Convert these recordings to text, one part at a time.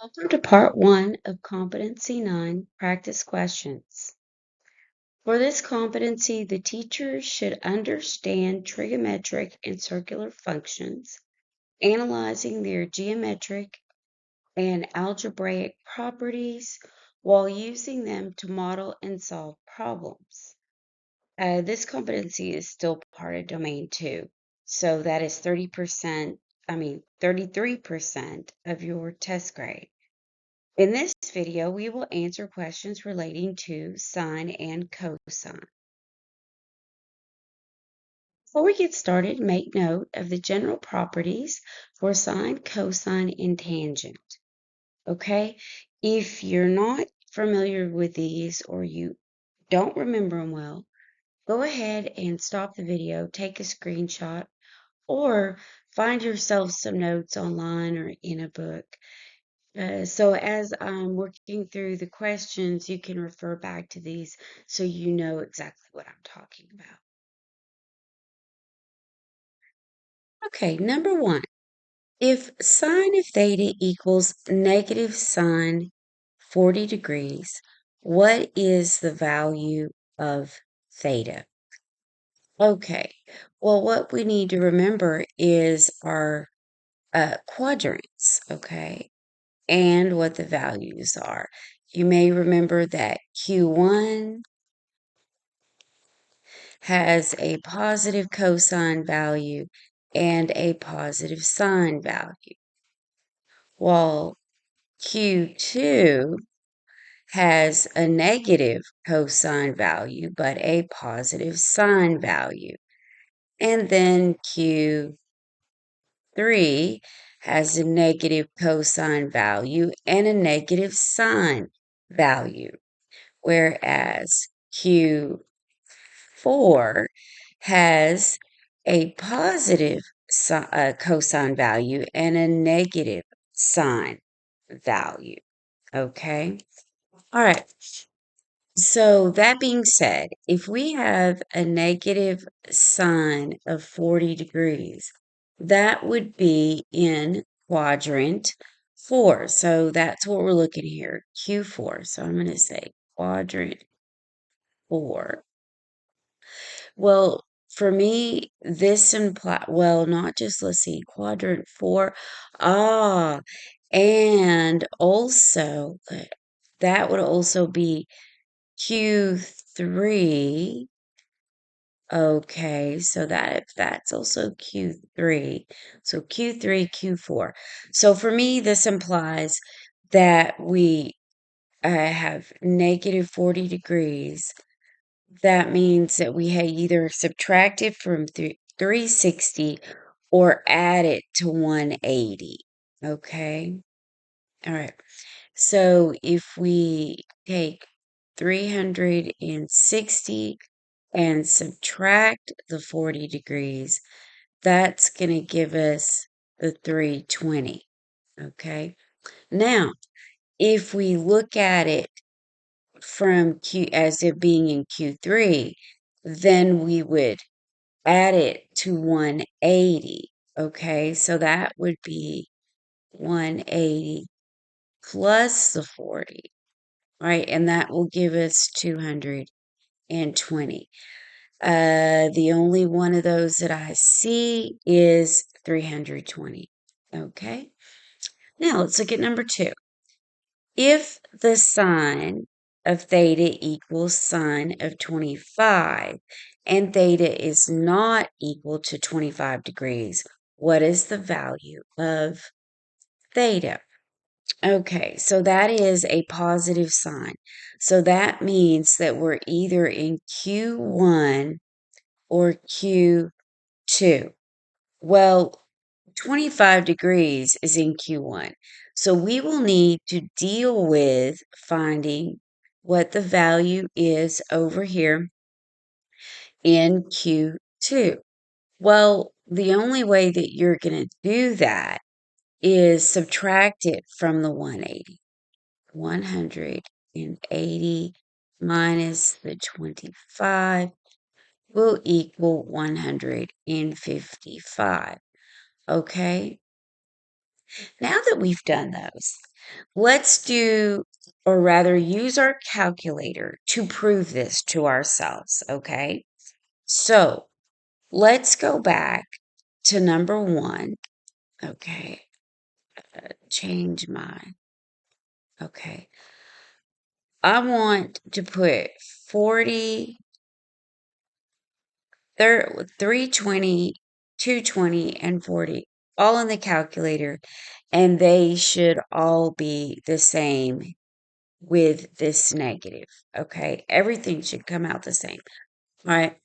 Welcome to part 1 of Competency 9, Practice Questions. For this competency, the teacher should understand trigonometric and circular functions, analyzing their geometric and algebraic properties while using them to model and solve problems. This competency is still part of Domain 2, so that is 33% of your test grade. In this video, we will answer questions relating to sine and cosine. Before we get started, make note of the general properties for sine, cosine, and tangent. Okay? If you're not familiar with these or you don't remember them well, go ahead and stop the video, take a screenshot, or find yourself some notes online or in a book. So as I'm working through the questions, you can refer back to these so you know exactly what I'm talking about. Okay, number 1. If sine of theta equals negative sine 40 degrees, what is the value of theta? Okay, well, what we need to remember is our quadrants, okay? And what the values are. You may remember that Q1 has a positive cosine value and a positive sine value, while Q2 has a negative cosine value but a positive sine value. And then Q3 has a negative cosine value and a negative sine value, whereas Q4 has a positive cosine value and a negative sine value. Okay? All right. So that being said, if we have a negative sine of 40 degrees, that would be in quadrant 4. So that's what we're looking here, Q4. So I'm going to say quadrant 4. Well, for me, this implies, well, not just, let's see, quadrant 4. Ah, and also, that would also be Q3. Okay, so that's also Q3. So Q3, Q4. So for me, this implies that we have negative 40 degrees. That means that we had either subtracted from 360 or added to 180. Okay? All right. So if we take 360 and subtract the 40 degrees, that's going to give us the 320. Okay? Now, if we look at it from Q as it being in Q3, then we would add it to 180. Okay, so that would be 180 plus the 40, right? And that will give us 220. The only one of those that I see is 320. Okay, now let's look at number 2. If the sine of theta equals sine of 25 and theta is not equal to 25 degrees, what is the value of theta? Okay, so that is a positive sign. So that means that we're either in Q1 or Q2. Well, 25 degrees is in Q1. So we will need to deal with finding what the value is over here in Q2. Well, the only way that you're going to do that is subtract it from the 180. 180 minus the 25 will equal 155. Okay? Now that we've done those, let's do, or rather use our calculator to prove this to ourselves, okay? So let's go back to number 1. Okay, change my, okay. I want to put 40, 320, 220, and 40 all in the calculator, and they should all be the same with this negative. Okay, everything should come out the same. All right.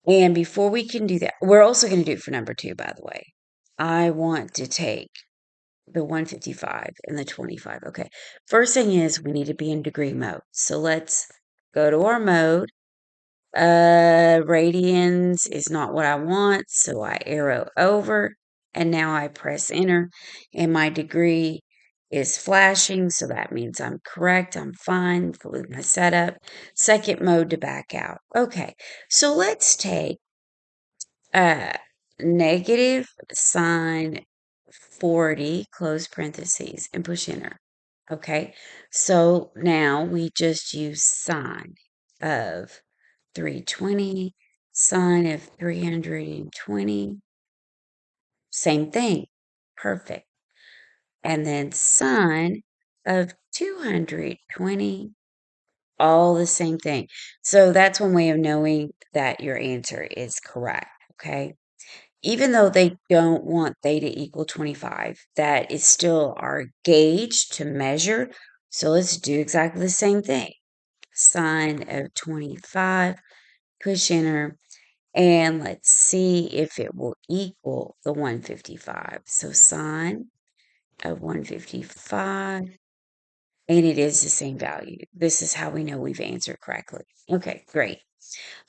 And before we can do that, we're also going to do it for number 2, by the way. I want to take the 155 and the 25. Okay. First thing is we need to be in degree mode. So let's go to our mode. Radians is not what I want, so I arrow over and now I press enter and my degree is flashing, so that means I'm correct, I'm fine with my setup. Second mode to back out. Okay, so let's take uh negative sine 40, close parentheses, and push enter. Okay, so now we just use sine of 320, sine of 320, same thing, perfect. And then sine of 220, all the same thing. So that's one way of knowing that your answer is correct, okay? Even though they don't want theta equal 25, that is still our gauge to measure. So let's do exactly the same thing. Sine of 25, push enter, and let's see if it will equal the 155. So sine of 155, and it is the same value. This is how we know we've answered correctly. Okay, great.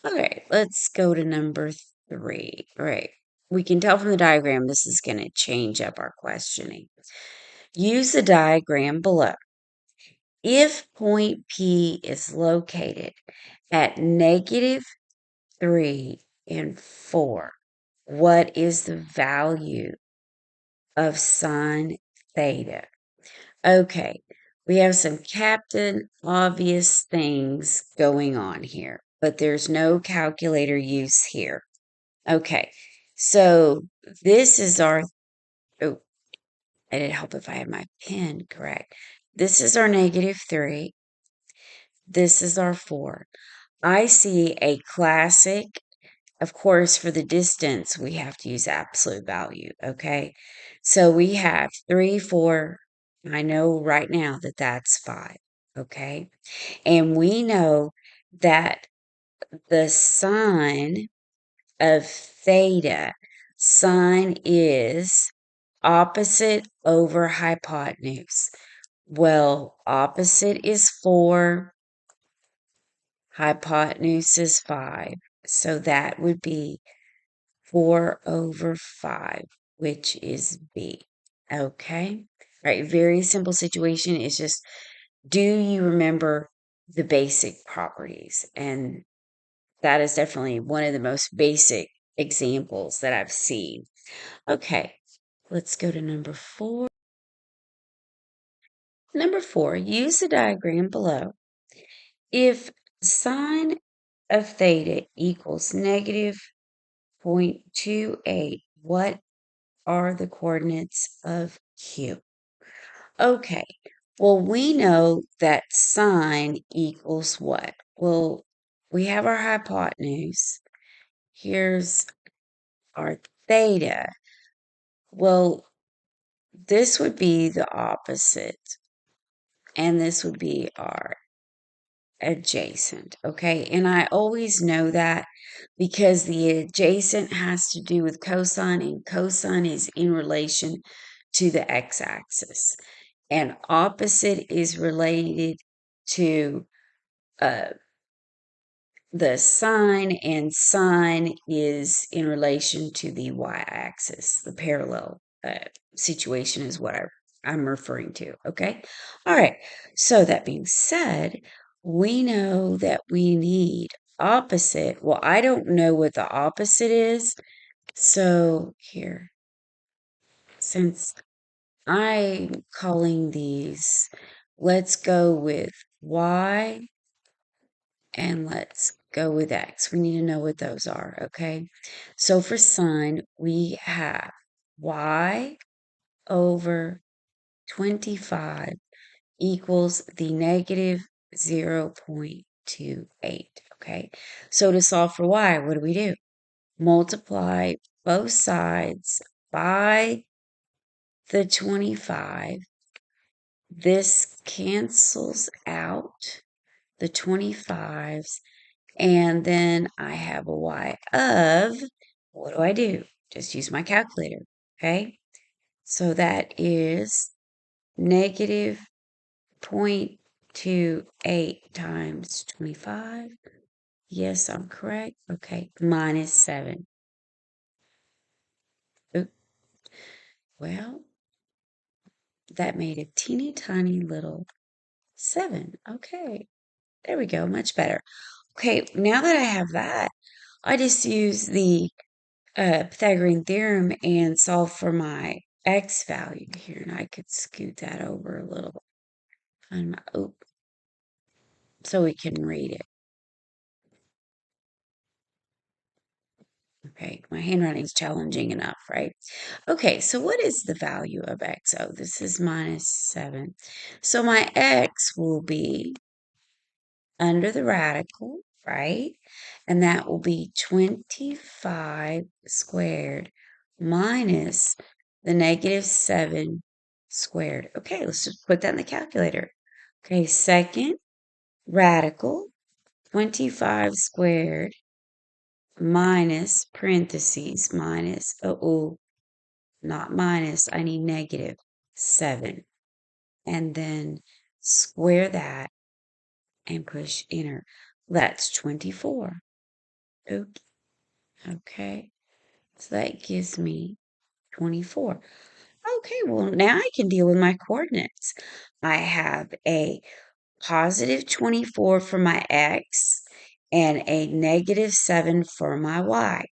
Okay, let's go to number 3. All right. We can tell from the diagram this is going to change up our questioning. Use the diagram below. If point P is located at negative 3 and 4, what is the value of sine theta? Okay, we have some captain obvious things going on here, but there's no calculator use here. Okay, so this is our, oh, it'd help if I had my pen correct. This is our negative 3. This is our 4. I see a classic. Of course, for the distance, we have to use absolute value, okay? So we have 3, 4. I know right now that that's 5, okay? And we know that the sine of theta, sine is opposite over hypotenuse. Well, opposite is 4, hypotenuse is 5. So that would be 4 over 5, which is B. Okay? All right, very simple situation. It's just, do you remember the basic properties? And that is definitely one of the most basic examples that I've seen. Okay, let's go to number 4. Number 4, use the diagram below. If sine of theta equals negative 0.28, what are the coordinates of Q? Okay, well, we know that sine equals what? Well, we have our hypotenuse. Here's our theta. Well, this would be the opposite, and this would be our adjacent, okay? And I always know that because the adjacent has to do with cosine, and cosine is in relation to the x-axis, and opposite is related to uh, the sine, and sine is in relation to the y-axis. The parallel situation is what I'm referring to, okay? All right, so that being said, we know that we need opposite. Well, I don't know what the opposite is, so here, since I'm calling these, let's go with y and let's go with x. We need to know what those are, okay? So for sine, we have y over 25 equals the negative 0.28, okay? So to solve for y, what do? Multiply both sides by the 25. This cancels out the 25s, and then I have a y of, what do? Just use my calculator, okay? So that is negative 0.28 times 25. Yes, I'm correct. Okay, minus 7. Oop. Well, that made a teeny tiny little 7. Okay, there we go, much better. Okay, now that I have that, I just use the Pythagorean theorem and solve for my x value here. And I could scoot that over a little. So we can read it. Okay, my handwriting is challenging enough, right? Okay, so what is the value of x? Oh, this is minus 7. So my x will be under the radical, right? And that will be 25 squared minus the negative 7 squared. Okay, let's just put that in the calculator. Okay, second radical, 25 squared minus parentheses, minus, not minus, I need negative 7. And then square that and push enter. That's 24. Oops. Okay. So that gives me 24. Okay, well, now I can deal with my coordinates. I have a positive 24 for my x and a negative 7 for my y.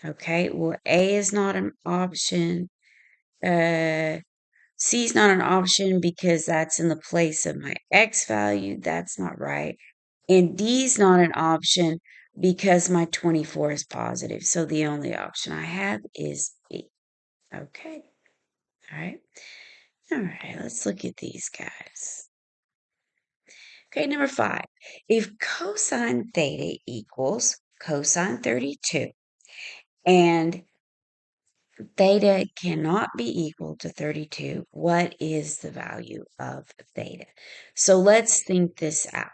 Okay, well, A is not an option. C is not an option because that's in the place of my x value. That's not right. And D is not an option because my 24 is positive. So the only option I have is B. Okay. All right. All right. Let's look at these guys. Okay, number 5. If cosine theta equals cosine 32 and theta cannot be equal to 32, what is the value of theta? So let's think this out.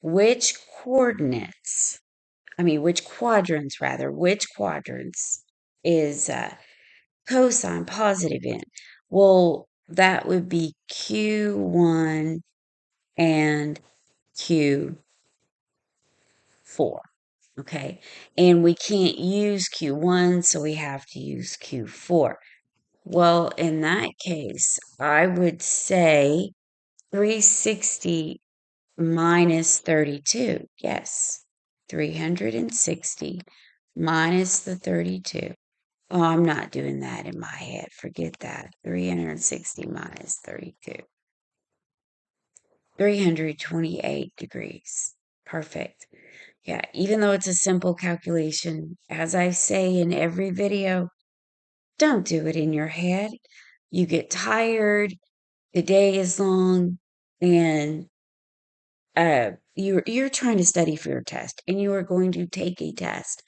Which coordinates, which quadrants rather, which quadrants is cosine positive in? Well, that would be Q1 and Q4. Okay. And we can't use Q1, so we have to use Q4. Well, in that case, I would say 360 minus 32. Yes, 360 minus the 32. Oh, I'm not doing that in my head. Forget that. 360 minus 32. 328 degrees. Perfect. Yeah, even though it's a simple calculation, as I say in every video, don't do it in your head. You get tired, the day is long, and you're trying to study for your test, and you are going to take a test.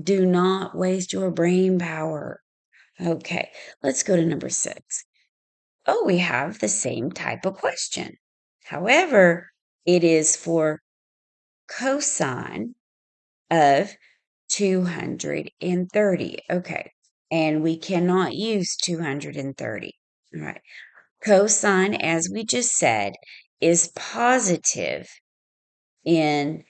Do not waste your brain power. Okay, let's go to number 6. Oh, we have the same type of question. However, it is for cosine of 230. Okay, and we cannot use 230. All right. Cosine, as we just said, is positive in,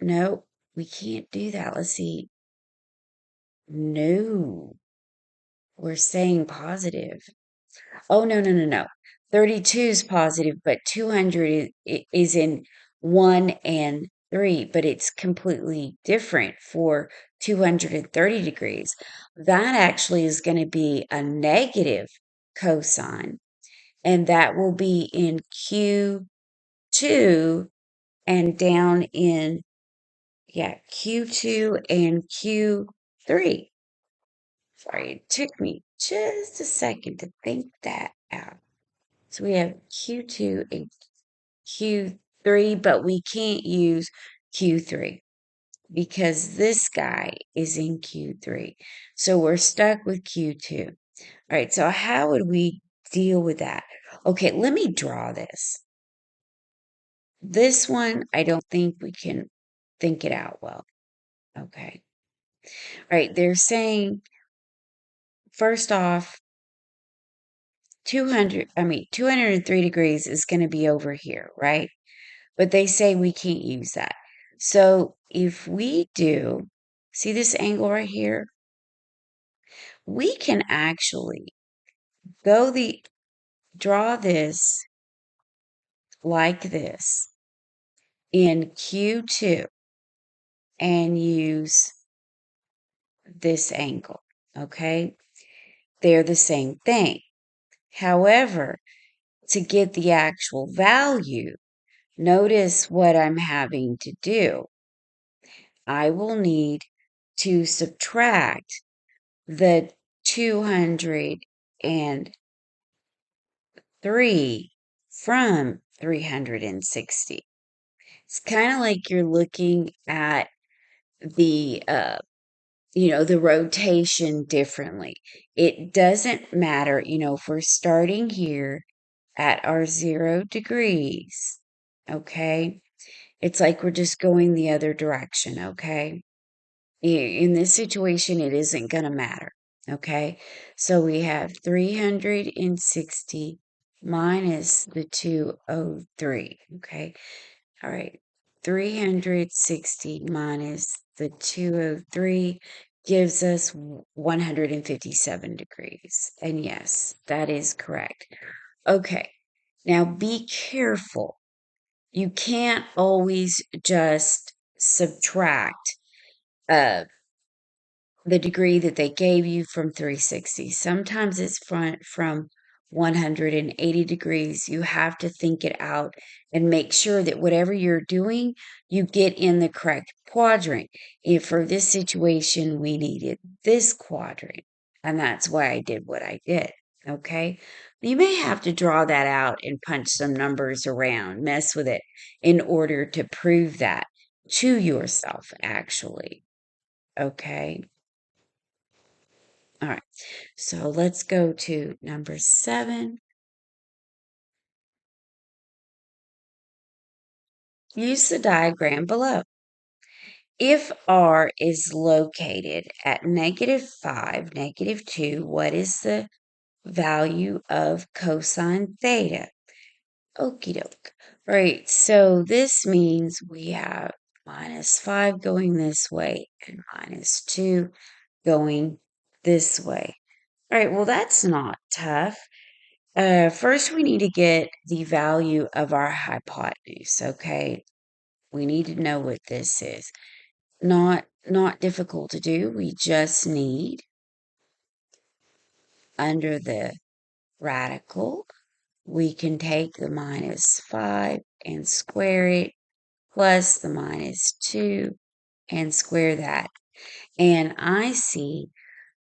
no, we can't do that. Let's see. No, we're saying positive. Oh, no, no, no, no. 32 is positive, but 200 is in 1 and 3, but it's completely different for 230 degrees, that actually is going to be a negative cosine, and that will be in Q2 and down in, Q2 and Q3. Sorry, it took me just a second to think that out. So we have Q2 and Q3, but we can't use Q3 because this guy is in Q3. So we're stuck with Q2. All right, so how would we deal with that? Okay, let me draw this. This one, I don't think we can think it out well. Okay. All right, they're saying, first off, 203 degrees is going to be over here, right? But they say we can't use that. So if we do, see this angle right here? We can actually draw this like this in Q2 and use this angle, okay? They're the same thing. However, to get the actual value, notice what I'm having to do. I will need to subtract the 203 from 360. It's kind of like you're looking at the the rotation differently. It doesn't matter, if we're starting here at our 0 degrees, okay? It's like we're just going the other direction, okay? In this situation, it isn't going to matter, okay? So we have 360 minus the 203, okay? All right, 360 minus the 203 gives us 157 degrees. And yes, that is correct. Okay, now be careful. You can't always just subtract the degree that they gave you from 360. Sometimes it's from 180 degrees. You have to think it out and make sure that whatever you're doing, you get in the correct quadrant. If for this situation, we needed this quadrant, and that's why I did what I did. Okay. You may have to draw that out and punch some numbers around, mess with it in order to prove that to yourself, actually. Okay. All right, so let's go to number 7. Use the diagram below. If R is located at -5, -2, what is the value of cosine theta? Okie doke. All right, so this means we have -5 going this way and -2 going this way. All right, well, that's not tough. First, we need to get the value of our hypotenuse, okay? We need to know what this is. Not difficult to do. We just need, under the radical, we can take the -5 and square it, plus the -2 and square that. And I see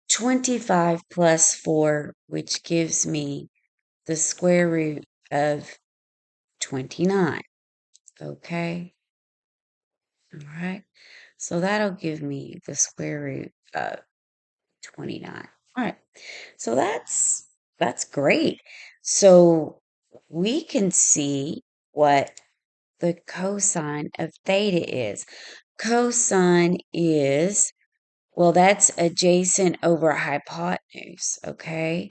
25 plus 4, which gives me the square root of 29. Okay. All right. So that'll give me the square root of 29. All right. So that's great. So we can see what the cosine of theta is. Cosine is, well, that's adjacent over hypotenuse, okay?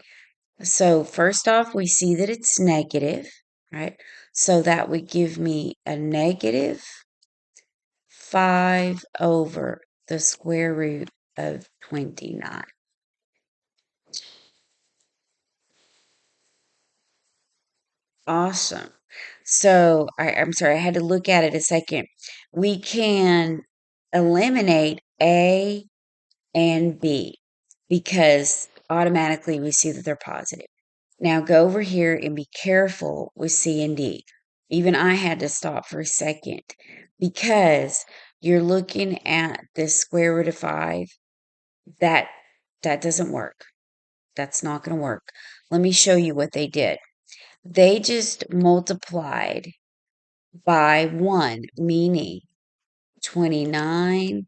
So first off, we see that it's negative, right? So that would give me a negative 5 over the square root of 29. Awesome. So I'm sorry, I had to look at it a second. We can eliminate A and B, because automatically we see that they're positive. Now go over here and be careful with C and D. Even I had to stop for a second because you're looking at this square root of 5. That doesn't work. That's not going to work. Let me show you what they did. They just multiplied by 1, meaning 29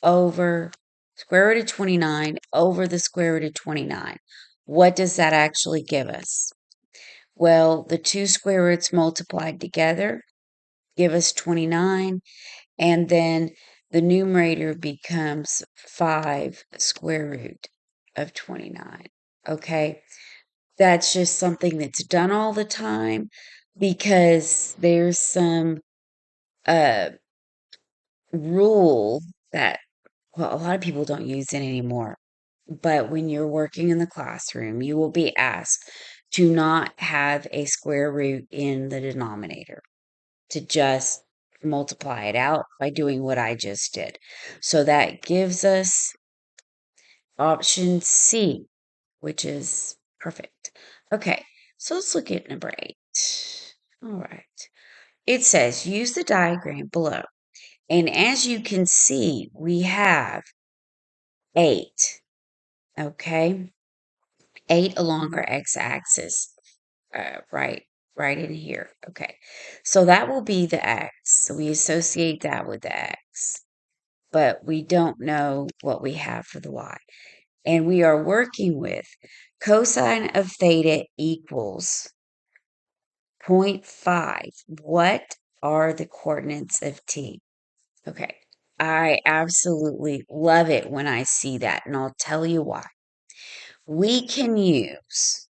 over square root of 29 over the square root of 29. What does that actually give us? Well, the two square roots multiplied together give us 29, and then the numerator becomes 5 square root of 29. Okay, that's just something that's done all the time because there's some uh, rule that, well, a lot of people don't use it anymore. But when you're working in the classroom, you will be asked to not have a square root in the denominator, to just multiply it out by doing what I just did. So that gives us option C, which is perfect. Okay, so let's look at number 8. All right. It says use the diagram below. And as you can see, we have 8. Okay, 8 along our x-axis, right in here. Okay, so that will be the x. So we associate that with the x, but we don't know what we have for the y. And we are working with cosine of theta equals 0.5. What are the coordinates of t? Okay, I absolutely love it when I see that, and I'll tell you why. We can use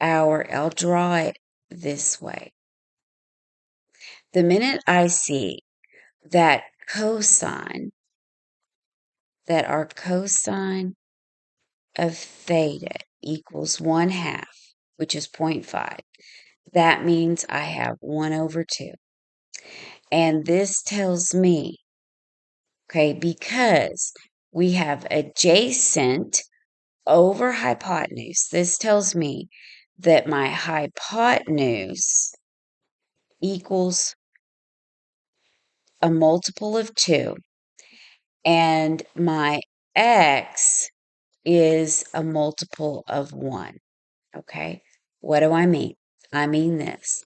I'll draw it this way. The minute I see that our cosine of theta equals 1/2, which is 0.5, that means I have 1 over 2. And this tells me, okay, because we have adjacent over hypotenuse, this tells me that my hypotenuse equals a multiple of 2, and my x is a multiple of 1. Okay, what do I mean? I mean this,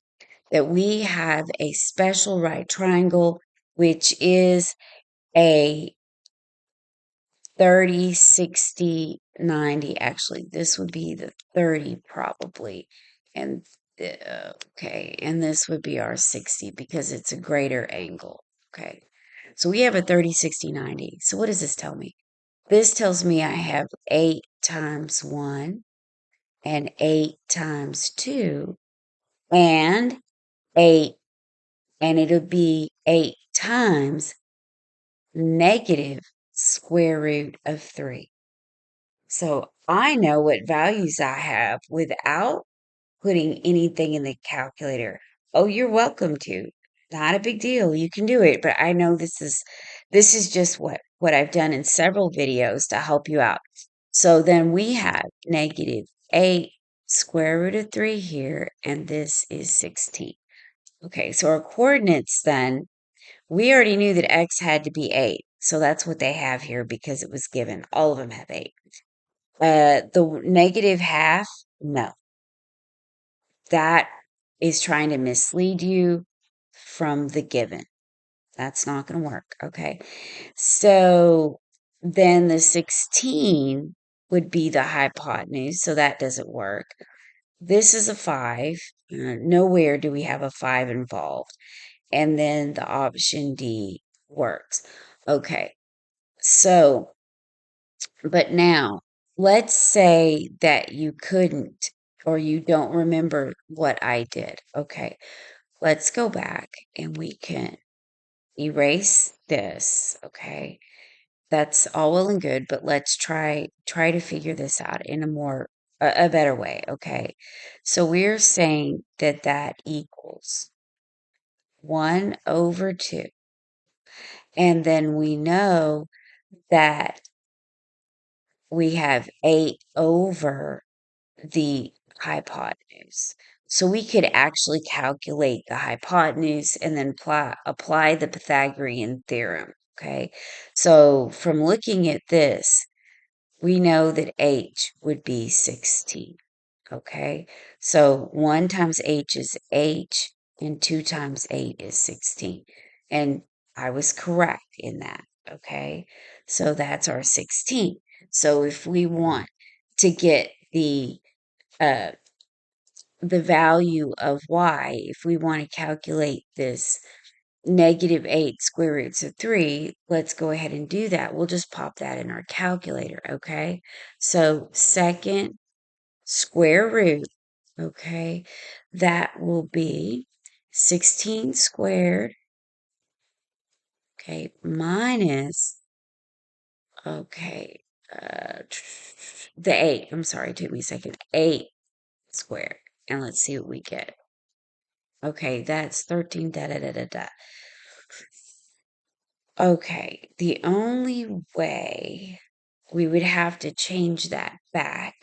that we have a special right triangle, which is a 30, 60, 90. Actually, this would be the 30 probably. And okay, and this would be our 60 because it's a greater angle. Okay, so we have a 30, 60, 90. So what does this tell me? This tells me I have 8 times 1 and 8 times 2 and 8, and it'll be 8 times negative square root of 3. So I know what values I have without putting anything in the calculator. Oh, you're welcome to. Not a big deal. You can do it, but I know this is just what I've done in several videos to help you out. So then we have negative 8 square root of 3 here, and this is 16. Okay, so our coordinates then, we already knew that x had to be 8. So that's what they have here because it was given. All of them have 8. The negative half, no. That is trying to mislead you from the given. That's not going to work, okay? So then the 16 would be the hypotenuse, so that doesn't work. This is a 5. Nowhere do we have a 5 involved. And then the option D works. Okay, so, but now, let's say that you couldn't or you don't remember what I did. Okay, let's go back and we can erase this. Okay, that's all well and good, but let's try to figure this out in a better way. Okay, so we're saying that equals 1 over 2, and then we know that we have 8 over the hypotenuse. So we could actually calculate the hypotenuse and then apply the Pythagorean theorem. Okay. So from looking at this, we know that h would be 16. Okay. So 1 times h is h, and 2 times 8 is 16. And I was correct in that. Okay. So that's our 16. So if we want to get uh, the value of y, if we want to calculate this -8 square roots of 3, let's go ahead and do that. We'll just pop that in our calculator, okay? So second square root, okay, that will be 16 squared, okay, minus, okay, the 8. I'm sorry, it took me a second. 8 squared. And let's see what we get. Okay, that's 13, da da da da da. Okay, the only way we would have to change that back,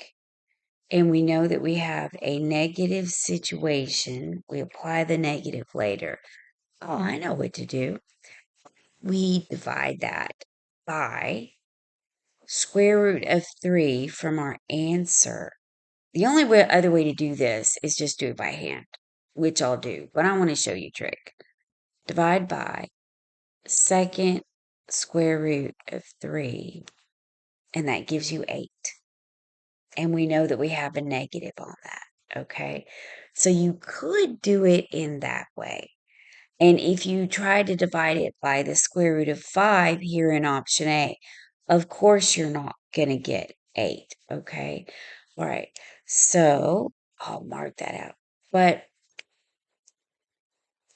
and we know that we have a negative situation. We apply the negative later. Oh, I know what to do. We divide that by square root of 3 from our answer. The only other way to do this is just do it by hand, which I'll do, but I want to show you a trick. Divide by second square root of 3, and that gives you 8. And we know that we have a negative on that, okay? So you could do it in that way. And if you try to divide it by the square root of 5 here in option A, of course you're not going to get 8, okay? All right, so I'll mark that out. But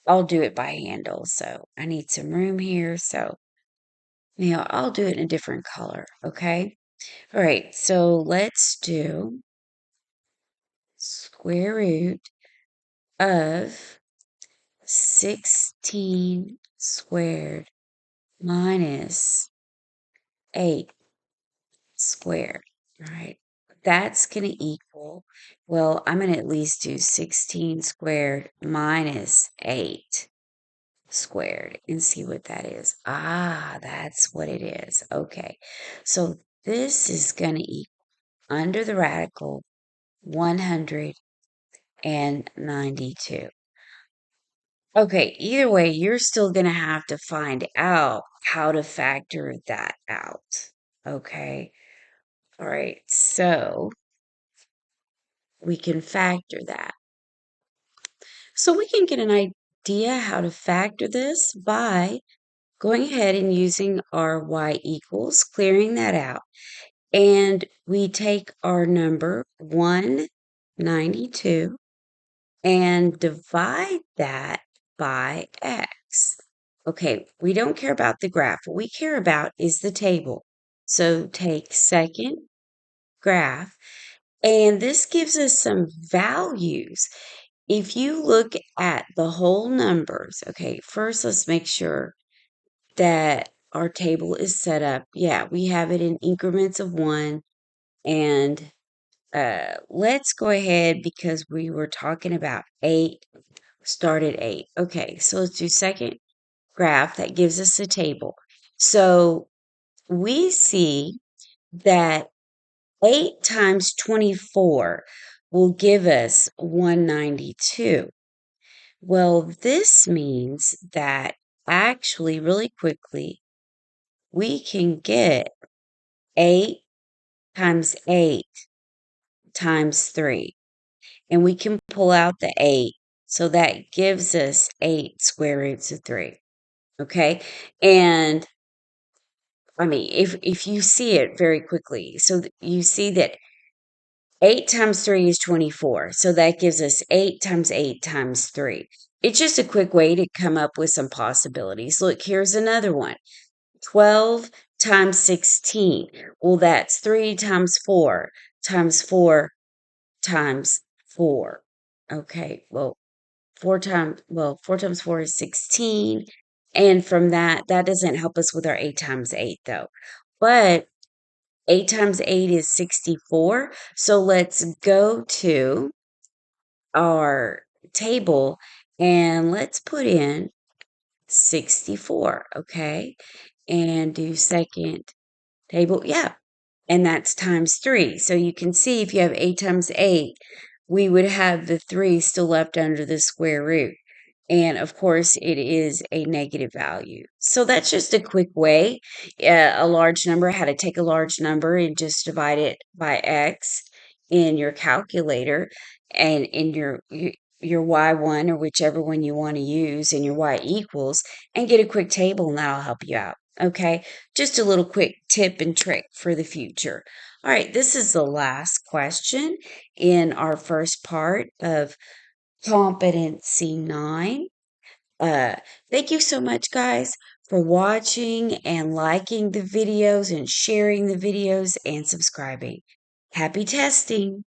I'll do it by hand also. I need some room here, so now I'll do it in a different color, okay? All right, so let's do square root of 16 squared minus 8 squared, right? That's going to equal, well, I'm going to at least do 16 squared minus 8 squared and see what that is. Ah, that's what it is. Okay. So this is going to equal, under the radical, 192. Okay, either way, you're still going to have to find out how to factor that out. Okay. All right. So we can factor that. So we can get an idea how to factor this by going ahead and using our y equals, clearing that out. And we take our number 192 and divide that by x. Okay, we don't care about the graph. What we care about is the table. So take second graph, and this gives us some values. If you look at the whole numbers, okay, first let's make sure that our table is set up. Yeah, we have it in increments of 1, and let's go ahead because we were talking about 8. Start at 8. Okay, so let's do second graph. That gives us a table. So we see that 8 times 24 will give us 192. Well, this means that actually, really quickly, we can get 8 times 8 times 3. And we can pull out the 8. So that gives us 8 square roots of 3. Okay. And I mean, if you see it very quickly, so you see that 8 times 3 is 24. So that gives us 8 times 8 times 3. It's just a quick way to come up with some possibilities. Look, here's another one. 12 times 16. Well, that's 3 times 4 times 4 times 4. Okay, well, 4 times 4 is 16. And from that doesn't help us with our 8 times 8, though. But 8 times 8 is 64. So let's go to our table and let's put in 64, okay? And do second table. Yeah, and that's times 3. So you can see if you have 8 times 8, we would have the 3 still left under the square root. And of course, it is a negative value. So that's just a quick way, a large number, how to take a large number and just divide it by x in your calculator and in your y1 or whichever one you want to use and your y equals and get a quick table and that'll help you out. Okay, just a little quick tip and trick for the future. All right, this is the last question in our first part of Competency 9. Uh, Thank you so much, guys, for watching and liking the videos and sharing the videos and subscribing. Happy testing!